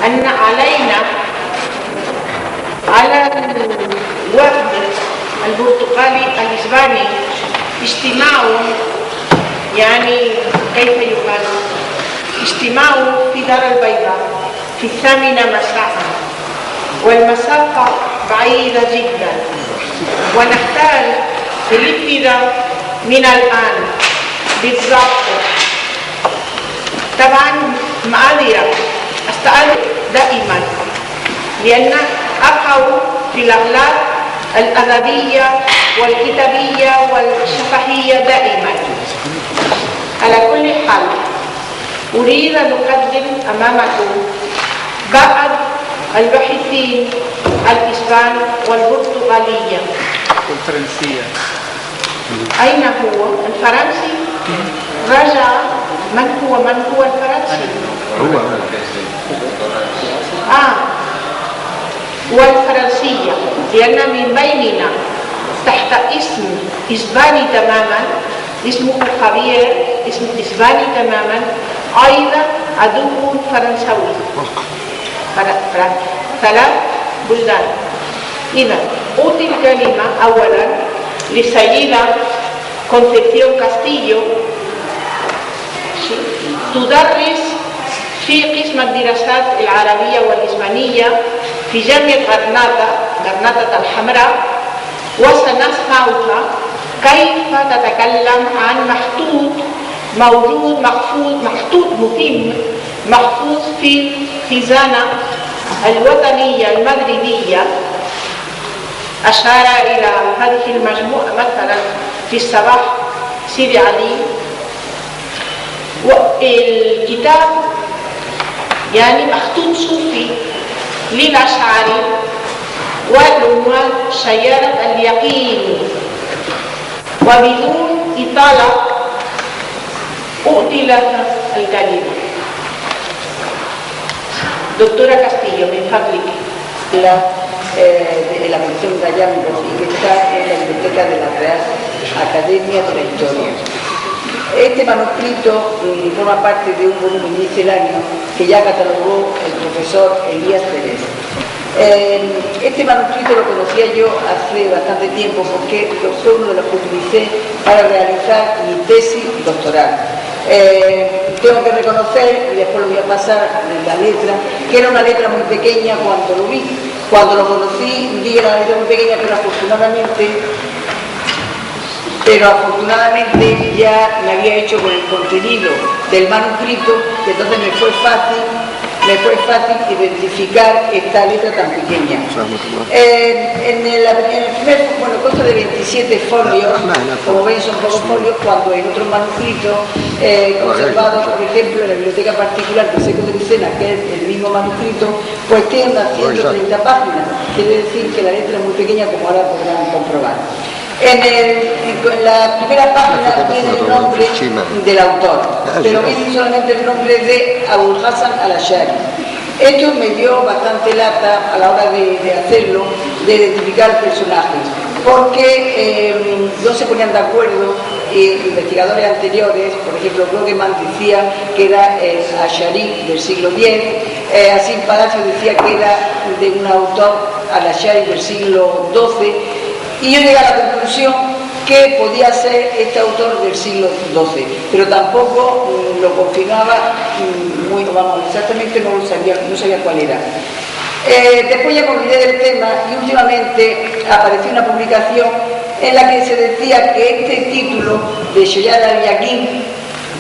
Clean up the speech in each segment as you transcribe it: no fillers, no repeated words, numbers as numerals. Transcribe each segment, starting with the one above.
أن علينا على الوفد البرتقالي الإسباني اجتماع، يعني كيف يقال، اجتماع في دار البيضاء في 8 مساء، والمسافة بعيدة جدا، ونحتاج في الابتداء من الآن بالضبط. طبعا معذرة، أستأذن دائما لأن أقع في الأغلاط الأدبية والكتابية والشفهية دائما. على كل حال أريد أن أقدم أمامكم بعض الباحثين الإسبان والبرتغالية. الفرنسية أين هو؟ الفرنسي؟ رجع. من هو الفرنسي؟ هو والفرنسية، لأن من بيننا تحت اسم إسباني تماما، اسمه خافير، اسم إسباني تماما، أيضا عدو فرنساوي. 3 بلدان. إذا أعطي الكلمة أولا للسيدة كونسيبسيون كاستيلو، تدرس في قسم الدراسات العربية والإسبانية في جامعة غرناطة الحمراء، وسنسمعها كيف تتكلم عن مخطوط موجود مخطوط مهم محفوظ في الخزانة الوطنية المدريدية. أشار إلى هذه المجموعة مثلا في الصباح سيدي علي، والكتاب يعني مخطوط صوفي للأشعري، والعنوان شيارة اليقين. وبدون إطالة أعطي لك الكلمة. دكتورة كاستيلو، من فضلك. De la mención de Ayámicos y que está en la biblioteca de la Real Academia de la Historia. Este manuscrito forma parte de un volumen misceláneo que ya catalogó el profesor Elías Pérez. Este manuscrito lo conocía yo hace bastante tiempo porque fue uno de los que utilicé para realizar mi tesis doctoral. Tengo que reconocer, y después lo voy a pasar en la letra, que era una letra muy pequeña cuando lo vi. Cuando lo conocí, vi que era una letra muy pequeña, pero afortunadamente ya me había hecho con el contenido del manuscrito, y entonces me fue fácil identificar esta letra tan pequeña. En el primer, consta de 27 folios, como ven son pocos folios, cuando en otros manuscritos conservados, por ejemplo, en la biblioteca particular de Seco de Lucena, que es el mismo manuscrito, pues tiene unas 130 páginas, quiere decir que la letra es muy pequeña, como ahora podrán comprobar. En la primera página viene el nombre del autor, pero viene solamente el nombre de Abul Hassan al-Ash'ari. Esto me dio bastante lata a la hora de hacerlo, de identificar personajes, porque no se ponían de acuerdo. Investigadores anteriores, por ejemplo, Klogeman decía que era el Ash'ari del siglo X, Asín Palacio decía que era de un autor al-Ash'ari del siglo XII, y yo llegué a la conclusión que podía ser este autor del siglo XII, pero tampoco lo confirmaba exactamente, no sabía cuál era. Después ya me olvidé del tema y últimamente apareció una publicación en la que se decía que este título de Shayar al-Yaqin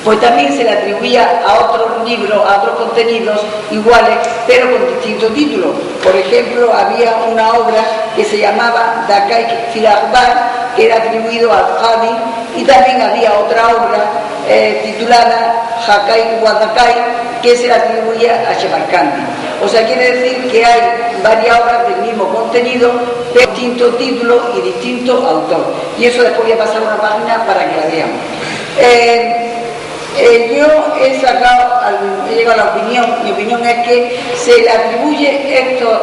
pues también se le atribuía a otros libros, a otros contenidos iguales, pero con distintos títulos. Por ejemplo, había una obra que se llamaba Daqaiq fil Akhbar, que era atribuido al Qadi, y también había otra obra titulada Haqaiq wa Daqaiq, que se le atribuía a Shemarkandi. O sea, quiere decir que hay varias obras del mismo contenido, pero distinto título y distinto autor. Y eso después voy a pasar una página para que la veamos. Yo he llegado a la opinión, mi opinión es que se le atribuye estos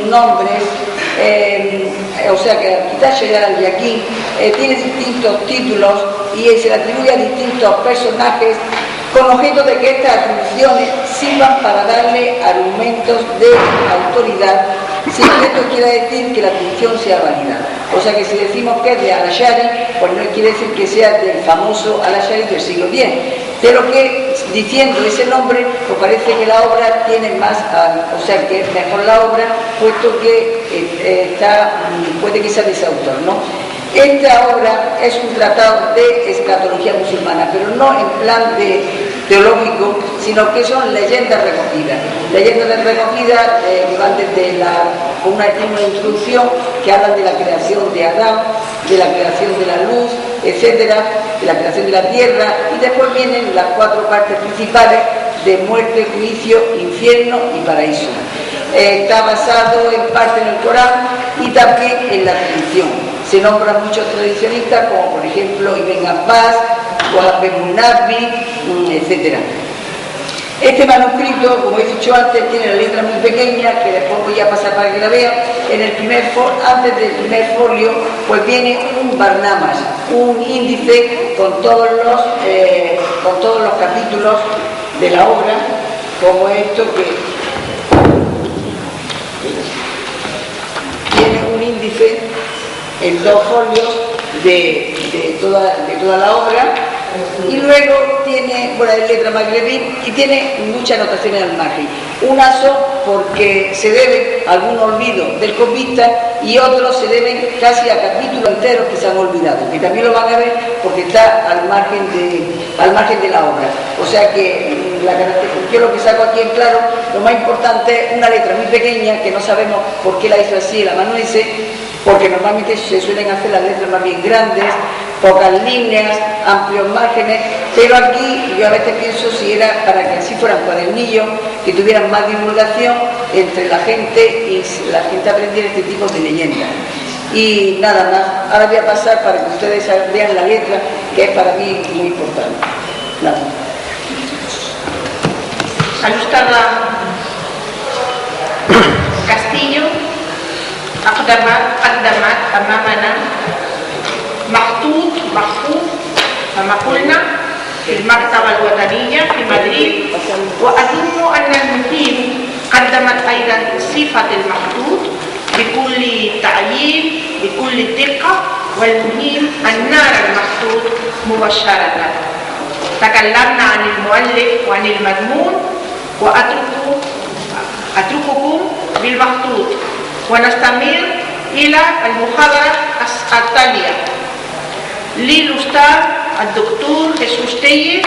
nombres, o sea que quitar Shayar al-Yaqin tiene distintos títulos y se le atribuye a distintos personajes con objeto de que estas atribuciones sirvan para darle argumentos de autoridad, sin que esto quiera decir que la atribución sea válida. O sea que si decimos que es de Al-Ash'ari, pues no quiere decir que sea del famoso Al-Ash'ari del siglo X, pero que diciendo ese nombre, pues parece que la obra tiene más, o sea que es mejor la obra, puesto que puede que sea de ese autor, ¿no? Esta obra es un tratado de escatología musulmana, pero no en plan teológico, sino que son leyendas recogidas. Leyendas recogidas que van desde una introducción que hablan de la creación de Adán, de la creación de la luz, etcétera, de la creación de la tierra, y después vienen las 4 partes principales de muerte, juicio, infierno y paraíso. Está basado en parte en el Corán y también en la tradición. Se nombran muchos tradicionistas, como por ejemplo Ibn Abbas, Wahab ibn Nabi, etc. Este manuscrito, como he dicho antes, tiene la letra muy pequeña, que después voy a pasar para que la vean. Antes del primer folio, pues viene un barnamas, un índice con todos los capítulos de la obra, como esto que tiene un índice en 2 folios de toda la obra, y luego tiene, bueno, es letra magrebí y tiene muchas anotaciones al margen. Unas son porque se debe a algún olvido del copista y otros se deben casi a capítulos enteros que se han olvidado, que también lo van a ver porque está al margen de la obra. O sea que yo lo que saco aquí en claro, lo más importante es una letra muy pequeña que no sabemos por qué la hizo así el amanuense, porque normalmente se suelen hacer las letras más bien grandes, pocas líneas, amplios márgenes, pero aquí yo a veces pienso si era para que así fueran cuadernillos, que tuvieran más divulgación entre la gente y la gente aprendiera este tipo de leyendas. Y nada más, ahora voy a pasar para que ustedes vean la letra, que es para mí muy importante. Nada. الأستاذ كاستيليو قدمت أمامنا مخطوط محفوظ كما قلنا في المكتبة الوطنية في مدريد، وأظن أن المقيم قدمت أيضا صفة المخطوط بكل تعيين بكل دقة، والمهم أن نرى المخطوط مباشرة. تكلمنا عن المؤلف وعن المضمون، وأترككم بالمخطوط ونستمر إلى المحاضرة التالية للأستاذ الدكتور جيسوس تيف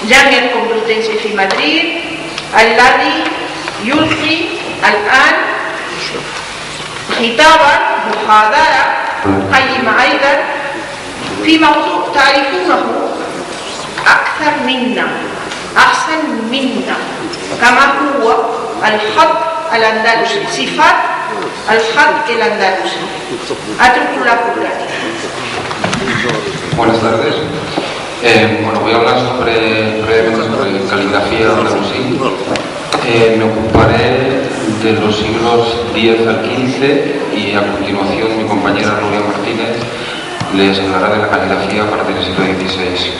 جامعة كومبلوتنسي في مدريد، الذي يلقي الآن خطابا محاضرة قيمة أيضا في موضوع تعرفونه أكثر منا أحسن منا، كما هو الخط الأندلسي، صفات الخط الأندلسي. أترك لكم ذلك. Buenas tardes. Bueno, voy a hablar brevemente sobre caligrafía andalusí. Me ocuparé de los siglos X al XV y a continuación mi compañera Nuria Martínez les hablará de la caligrafía a partir del siglo XVI.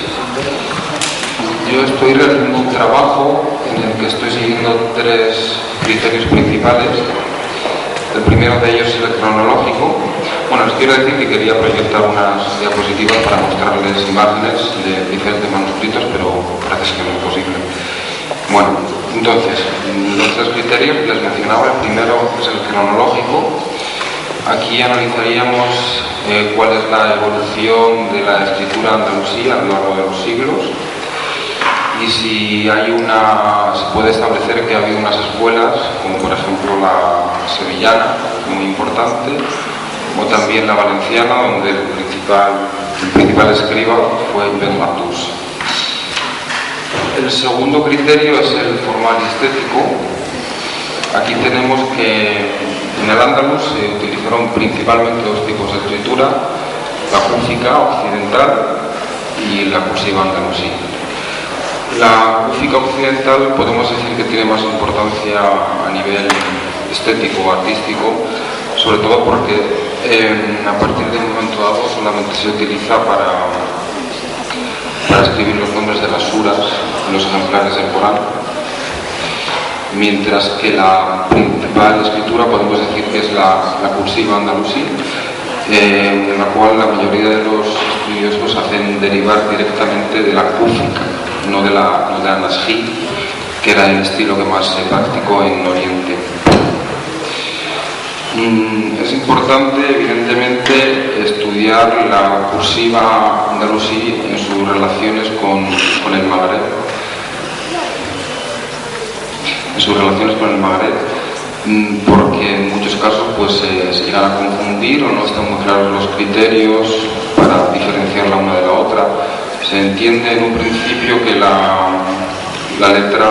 Yo estoy realizando un trabajo en el que estoy siguiendo 3 criterios principales. El primero de ellos es el cronológico. Bueno, les quiero decir que quería proyectar unas diapositivas para mostrarles imágenes de diferentes manuscritos, pero parece que no es posible. Bueno, entonces, los 3 criterios que les mencionaba. El primero es el cronológico. Aquí analizaríamos cuál es la evolución de la escritura andalusí a lo largo de los siglos, y si se puede establecer que ha habido unas escuelas, como por ejemplo la sevillana, muy importante, o también la valenciana, donde el principal escriba fue Ibn Battus. El segundo criterio es el formal y estético. Aquí tenemos que en el Andalus se utilizaron principalmente 2 tipos de escritura: la cúfica occidental y la cursiva andalusí. La cúfica occidental podemos decir que tiene más importancia a nivel estético o artístico, sobre todo porque a partir de un momento dado solamente se utiliza para escribir los nombres de las suras, los ejemplares del Corán, mientras que la principal escritura podemos decir que es la cursiva andalusí, en la cual la mayoría de los estudiosos hacen derivar directamente de la cúfica, no de la nasjí, que era el estilo que más se practicó en Oriente. Es importante, evidentemente, estudiar la cursiva andalusí en sus relaciones con el Magreb. Porque en muchos casos pues, se llegan a confundir o no están muy claros los criterios para diferenciar la una de la otra. Se entiende en un principio que la letra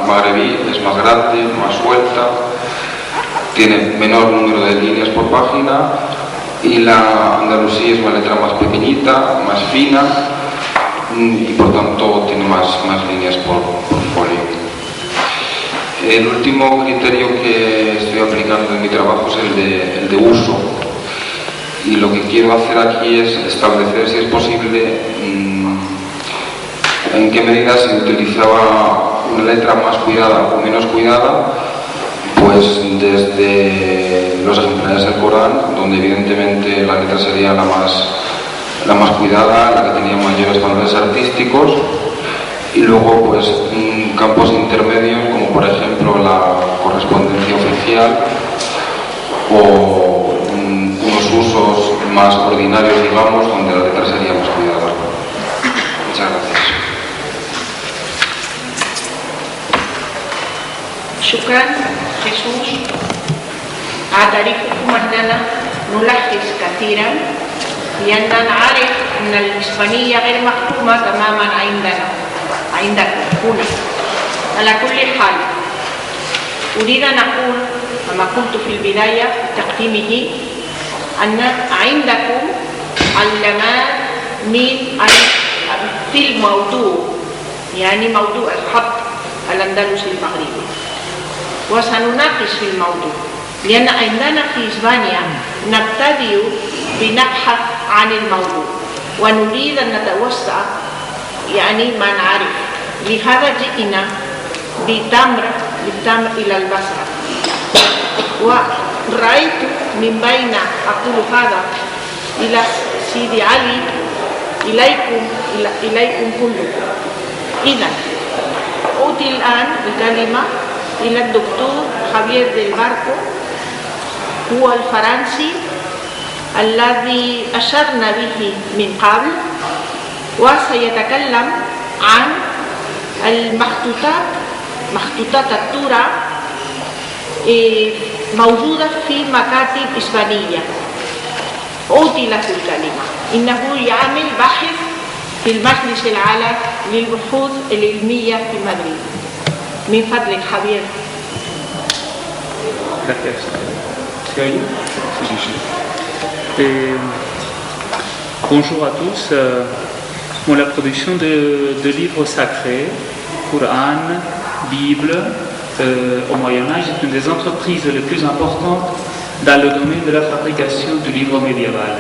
magrebí es más grande, más suelta, tiene menor número de líneas por página, y la andalusí es una letra más pequeñita, más fina, y por tanto tiene más líneas por folio. El último criterio que estoy aplicando en mi trabajo es el de uso, y lo que quiero hacer aquí es establecer, si es posible, en qué medida se utilizaba una letra más cuidada o menos cuidada, pues desde los ejemplares del Corán, donde evidentemente la letra sería la más cuidada, la que tenía mayores valores artísticos, y luego pues campos intermedios como por ejemplo la correspondencia oficial o unos usos más ordinarios, digamos, donde la letra sería más cuidada. Muchas gracias. شكرا جيسوس. أعترفكم أننا نلاحظ كثيرا لأننا نعرف أن الإسبانية غير مفهومة تماما عندكم هنا. على كل حال أريد أن أقول كما قلت في البداية في تقديمه أن عندكم علامات في الموضوع، يعني موضوع الخط الأندلسي المغربي، وسنناقش في الموضوع، لأن عندنا في إسبانيا نبتدئ بنبحث عن الموضوع ونريد أن نتوسع يعني ما نعرف. لهذا جئنا بالتمر إلى البصرة، ورأيت من بين أقول هذا إلى سيدي علي إليكم كلكم. إذا أعطي الآن الكلمة إلى الدكتور خافير ديل باركو، هو الفرنسي الذي أشرنا به من قبل، وسيتكلم عن مخطوطات التورا موجودة في مكاتب إسبانية. أعطي له الكلمة، إنه يعمل باحث في المجلس العالي للبحوث العلمية في مدريد. من فضلك خافير. Bonjour à tous. La production de livres sacrés, Coran, Bible, au Moyen-Âge est une des entreprises les plus importantes dans le domaine de la fabrication du livre médiéval.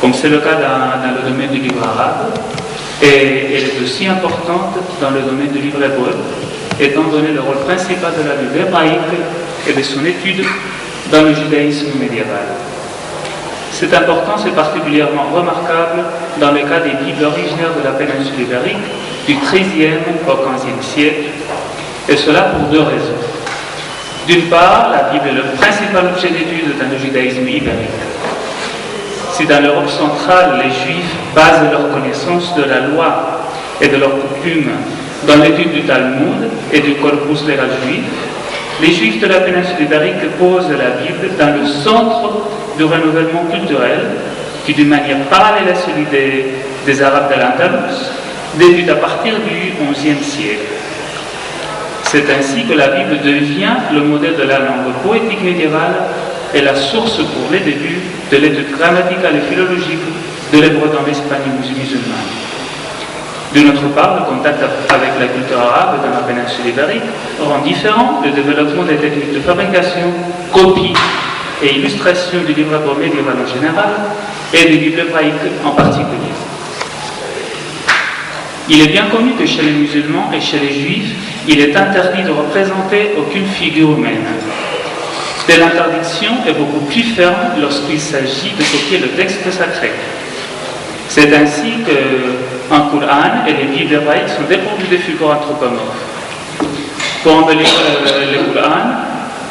Comme c'est le cas dans le domaine du livre arabe, et elle est aussi importante dans le domaine du livre hébreu, étant donné le rôle principal de la Bible hébraïque et de son étude dans le judaïsme médiéval. Cette importance est particulièrement remarquable dans le cas des Bibles originaires de la péninsule ibérique du XIIIe au XVe siècle, et cela pour deux raisons. D'une part, la Bible est le principal objet d'étude dans le judaïsme ibérique. Si dans l'Europe centrale, les Juifs basent leur connaissance de la loi et de leurs coutumes dans l'étude du Talmud et du corpus légal juif, les Juifs de la péninsule ibérique posent la Bible dans le centre du renouvellement culturel qui, d'une manière parallèle à celui des Arabes de l'Andalous, débute à partir du XIe siècle. C'est ainsi que la Bible devient le modèle de la langue poétique médiévale et la source pour les débuts de l'étude grammaticale et philologique de l'hébreu dans l'Espagne musulmane. D'une autre part, le contact avec la culture arabe dans la péninsule ibérique rend différent le développement des techniques de fabrication, copie et illustration du livre hébreu médiéval en général et du livre hébraïque en particulier. Il est bien connu que chez les musulmans et chez les juifs, il est interdit de représenter aucune figure humaine. Telle interdiction est beaucoup plus ferme lorsqu'il s'agit de copier le texte sacré. C'est ainsi qu'un Coran et les Bibles hébraïques sont dépourvus de figures anthropomorphes. Pour embellir le Coran,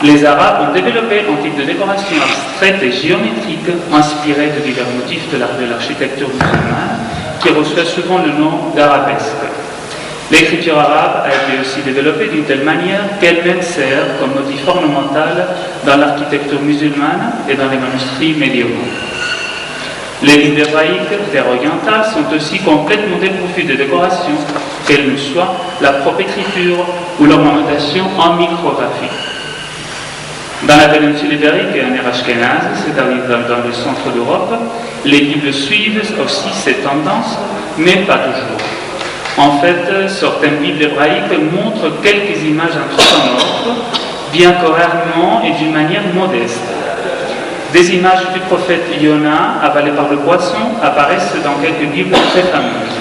les Arabes ont développé un type de décoration abstraite et géométrique inspirée de divers motifs de l'architecture musulmane qui reçoit souvent le nom d'arabesque. L'écriture arabe a été aussi développée d'une telle manière qu'elle-même sert comme motif ornemental dans l'architecture musulmane et dans les manuscrits médiévaux. Les Bibles hébraïques terre orientale sont aussi complètement dépourvues de décoration, qu'elle ne soit la propre écriture ou l'ornementation en micrographie. Dans la péninsule ibérique et en ère ashkénaze, c'est-à-dire dans le centre d'Europe, les Bibles suivent aussi ces tendances, mais pas toujours. En fait, certaines Bibles hébraïques montrent quelques images anthropomorphes, bien que rarement et d'une manière modeste. Des images du prophète Yona, avalé par le poisson, apparaissent dans quelques Bibles très fameuses,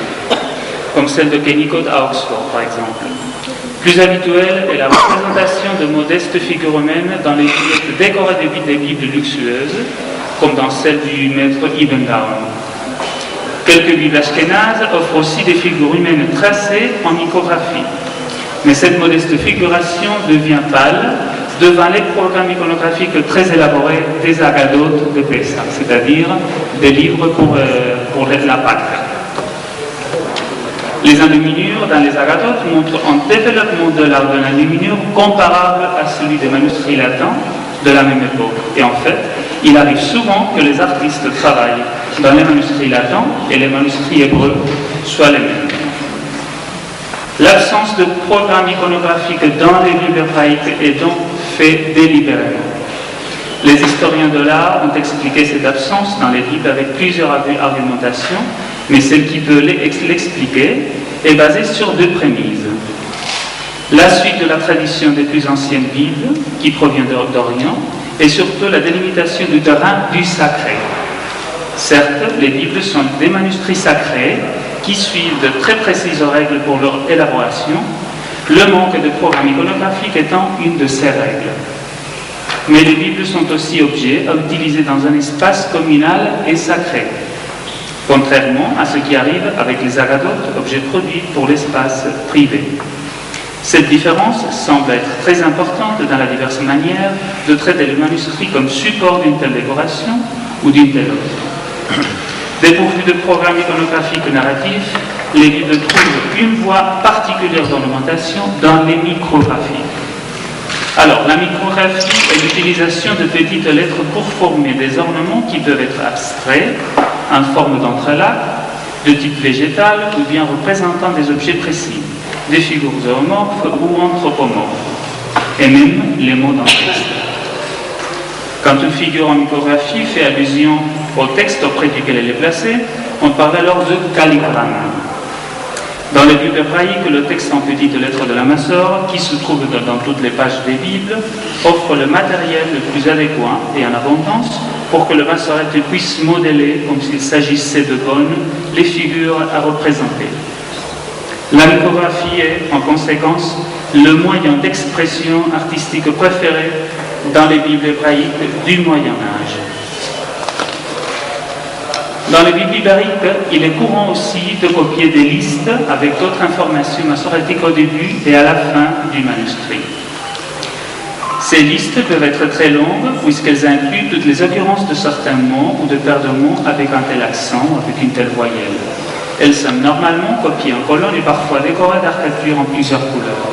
comme celle de Kennicott à Oxford, par exemple. Plus habituelle est la représentation de modestes figures humaines dans les figures décorées des Bibles luxueuses, comme dans celle du maître Ibn Dawn. Quelques Bibles ashkénazes offrent aussi des figures humaines tracées en iconographie. Mais cette modeste figuration devient pâle devant les programmes iconographiques très élaborés des Agadotes de Pessah, c'est-à-dire des livres pour la Pâque. Les enluminures dans les Agadotes montrent un développement de l'art de l'enluminure comparable à celui des manuscrits latins de la même époque. Et en fait, il arrive souvent que les artistes travaillent dans les manuscrits latins et les manuscrits hébreux soient les mêmes. L'absence de programme iconographique dans les Bibles hébraïques est donc faite délibérément. Les historiens de l'art ont expliqué cette absence dans les Bibles avec plusieurs argumentations, mais celle qui peut l'expliquer est basée sur deux prémices. La suite de la tradition des plus anciennes Bibles, qui provient d'Orient, et surtout la délimitation du terrain du sacré. Certes, les Bibles sont des manuscrits sacrés qui suivent de très précises règles pour leur élaboration, le manque de programme iconographique étant une de ces règles. Mais les Bibles sont aussi objets à utiliser dans un espace communal et sacré, contrairement à ce qui arrive avec les agadotes, objets produits pour l'espace privé. Cette différence semble être très importante dans la diverse manière de traiter le manuscrit comme support d'une telle décoration ou d'une telle autre. Dépourvues de programme iconographique narratif, les Bibles trouvent une voie particulière d'ornementation dans les micrographies. Alors, la micrographie est l'utilisation de petites lettres pour former des ornements qui peuvent être abstraits, en forme d'entrelacs, de type végétal ou bien représentant des objets précis, des figures zoomorphes ou anthropomorphes, et même les mots dans le texte. Quand une figure en micrographie fait allusion au texte auprès duquel elle est placée, on parle alors de calligramme. Dans les Bibles hébraïques, le texte en petites lettres de la Massor, qui se trouve dans toutes les pages des Bibles, offre le matériel le plus adéquat et en abondance pour que le massorette puisse modeler, comme s'il s'agissait de bonnes, les figures à représenter. La micrographie est, en conséquence, le moyen d'expression artistique préféré dans les Bibles hébraïques du Moyen-Âge. Dans les Bibles ibériques, il est courant aussi de copier des listes avec d'autres informations massorétiques au début et à la fin du manuscrit. Ces listes peuvent être très longues puisqu'elles incluent toutes les occurrences de certains mots ou de paires de mots avec un tel accent ou avec une telle voyelle. Elles sont normalement copiées en colonne et parfois décorées d'arcatures en plusieurs couleurs.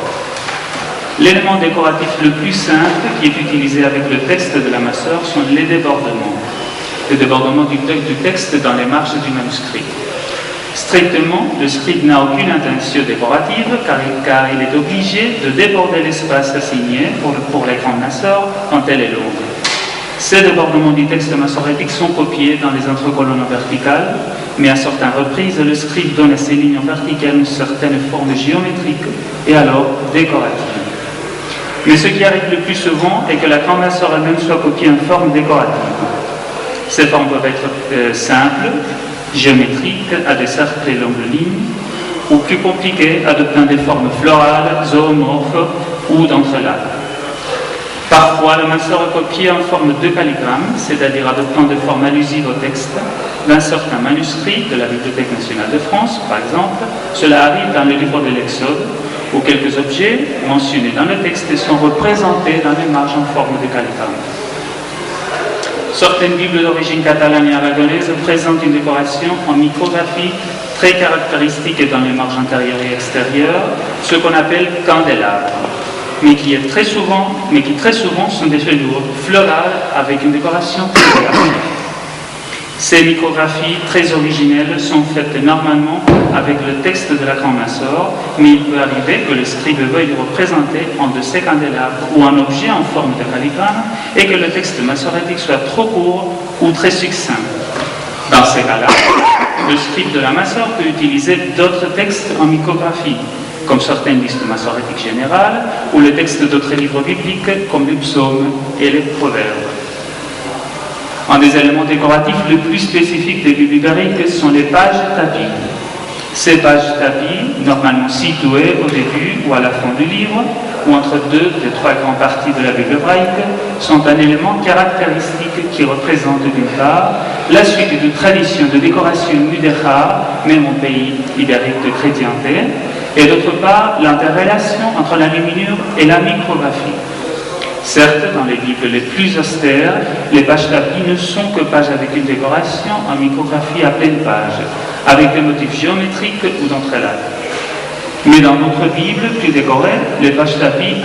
L'élément décoratif le plus simple qui est utilisé avec le texte de la Massor sont les débordements. Le débordement du texte dans les marges du manuscrit. Strictement, le scribe n'a aucune intention décorative car il est obligé de déborder l'espace assigné pour les grandes Massor quand elle est longue. Ces débordements du texte massorétique sont copiés dans les entrecolonnes verticales, mais à certaines reprises, le scribe donne à ces lignes verticales une certaine forme géométrique et alors décorative. Mais ce qui arrive le plus souvent est que la grande Massor elle-même soit copiée en forme décorative. Ces formes peuvent être simples, géométriques, à des cercles et longues lignes, ou plus compliquées, adoptant des formes florales, zoomorphes ou d'entrelacs. Parfois, le masseur est copié en forme de calligramme, c'est-à-dire adoptant des formes allusives au texte d'un certain manuscrit de la Bibliothèque nationale de France, par exemple. Cela arrive dans le livre de l'Exode, où quelques objets mentionnés dans le texte sont représentés dans les marges en forme de calligramme. Certaines Bibles d'origine catalane et aragonaise présentent une décoration en micrographie très caractéristique dans les marges intérieures et extérieures, ce qu'on appelle candélabres, mais qui très souvent sont des figures florales avec une décoration photographique. Ces micrographies très originelles sont faites normalement avec le texte de la Grand Massor, mais il peut arriver que le scribe veuille représenter un de ces candélabres ou un objet en forme de calligramme et que le texte massorétique soit trop court ou très succinct. Dans ces cas-là, le scribe de la Massor peut utiliser d'autres textes en micrographie, comme certaines listes massorétiques générales, ou le texte d'autres livres bibliques comme les psaumes et les proverbes. Un des éléments décoratifs les plus spécifiques des Bibles ibériques sont les pages tapis. Ces pages tapis, normalement situées au début ou à la fin du livre, ou entre deux des trois grandes parties de la Bible hébraïque, sont un élément caractéristique qui représente d'une part la suite de traditions de décoration mudécha, même au pays ibérique de chrétienté, et d'autre part l'interrelation entre la luminure et la micrographie. Certes, dans les Bibles les plus austères, les pages tapis ne sont que pages avec une décoration en micrographie à pleine page, avec des motifs géométriques ou d'entrelacs. Mais dans notre Bible plus décorée, les pages tapis